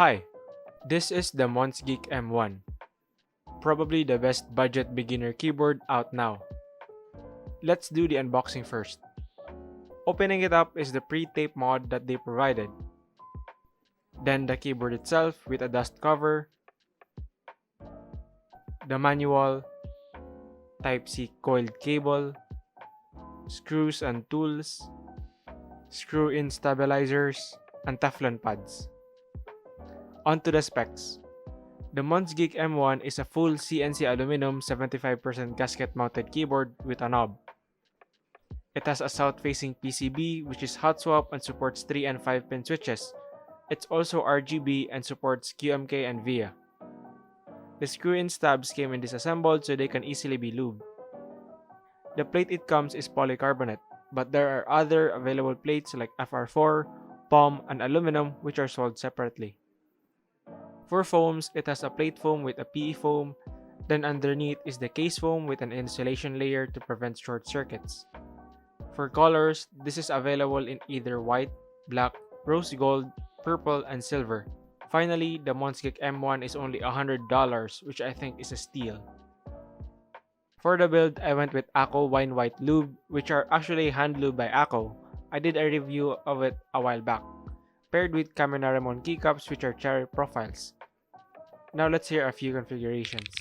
Hi, this is the Monsgeek M1, probably the best budget beginner keyboard out now. Let's do the unboxing first. Opening it up is the pre-tape mod that they provided. Then the keyboard itself with a dust cover, the manual, Type-C coiled cable, screws and tools, screw-in stabilizers, and Teflon pads. On to the specs. The Monsgeek M1 is a full CNC aluminum 75% gasket mounted keyboard with a knob. It has a south-facing PCB which is hot swap and supports 3 and 5 pin switches. It's also RGB and supports QMK and VIA. The screw-in stabs came in disassembled so they can easily be lubed. The plate it comes is polycarbonate, but there are other available plates like FR4, POM, and aluminum which are sold separately. For foams, it has a plate foam with a PE foam, then underneath is the case foam with an insulation layer to prevent short circuits. For colors, this is available in either white, black, rose gold, purple, and silver. Finally, the Monsgeek M1 is only $100, which I think is a steal. For the build, I went with Acco Wine White Lube, which are actually hand lubed by Acco. I did a review of it a while back. Paired with Caminaramon keycaps which are cherry profiles. Now let's hear a few configurations.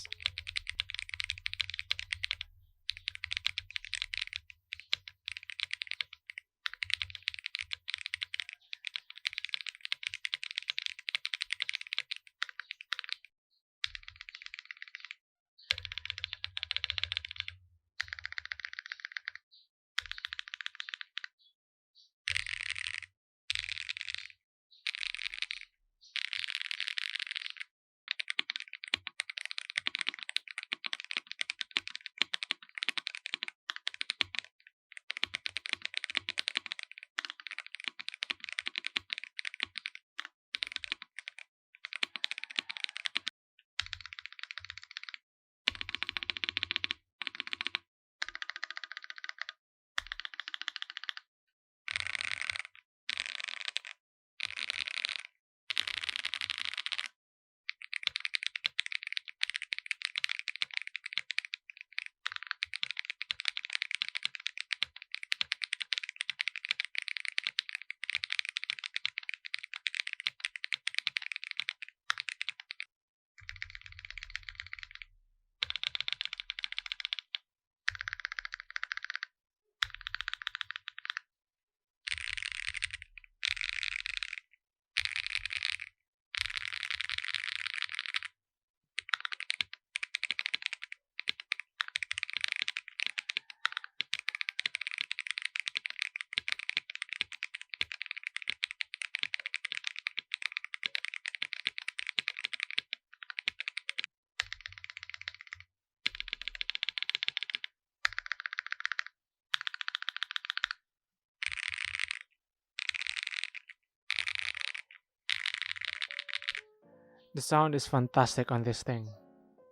The sound is fantastic on this thing.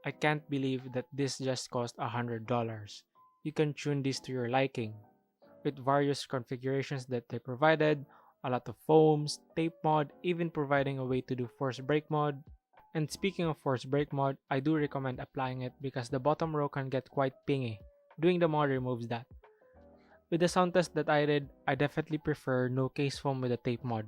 I can't believe that this just cost $100. You can tune this to your liking, with various configurations that they provided, a lot of foams, tape mod, even providing a way to do force brake mod. And speaking of force brake mod, I do recommend applying it because the bottom row can get quite pingy. Doing the mod removes that. With the sound test that I did, I definitely prefer no case foam with the tape mod.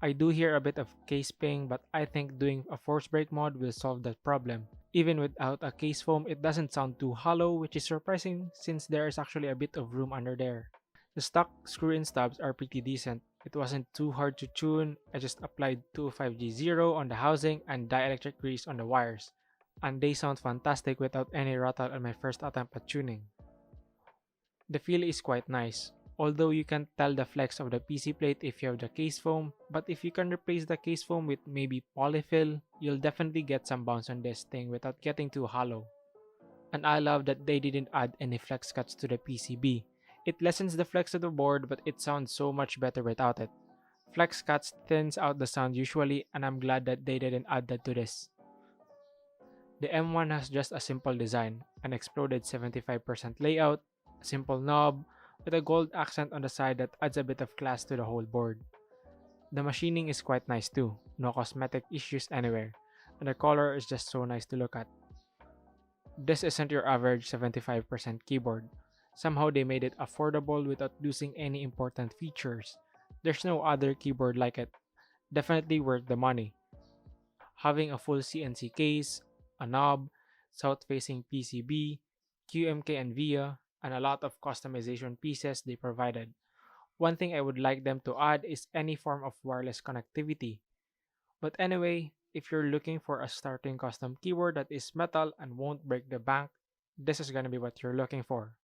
I do hear a bit of case ping, but I think doing a force brake mod will solve that problem. Even without a case foam, it doesn't sound too hollow, which is surprising since there is actually a bit of room under there. The stock screw-in stubs are pretty decent. It wasn't too hard to tune. I just applied 205G0 on the housing and dielectric grease on the wires, and they sound fantastic without any rattle on my first attempt at tuning. The feel is quite nice, although you can't tell the flex of the PC plate if you have the case foam, but if you can replace the case foam with maybe polyfill, you'll definitely get some bounce on this thing without getting too hollow. And I love that they didn't add any flex cuts to the PCB. It lessens the flex of the board, but it sounds so much better without it. Flex cuts thins out the sound usually, and I'm glad that they didn't add that to this. The M1 has just a simple design, an exploded 75% layout, a simple knob, with a gold accent on the side that adds a bit of class to the whole board. The machining is quite nice too. no cosmetic issues anywhere, and the color is just so nice to look at. This isn't your average 75% keyboard. Somehow they made it affordable without losing any important features. There's no other keyboard like it. Definitely worth the money. Having a full CNC case, a knob, south-facing PCB, QMK and VIA, and a lot of customization pieces they provided. One thing I would like them to add is any form of wireless connectivity. But anyway, if you're looking for a starting custom keyboard that is metal and won't break the bank, this is gonna be what you're looking for.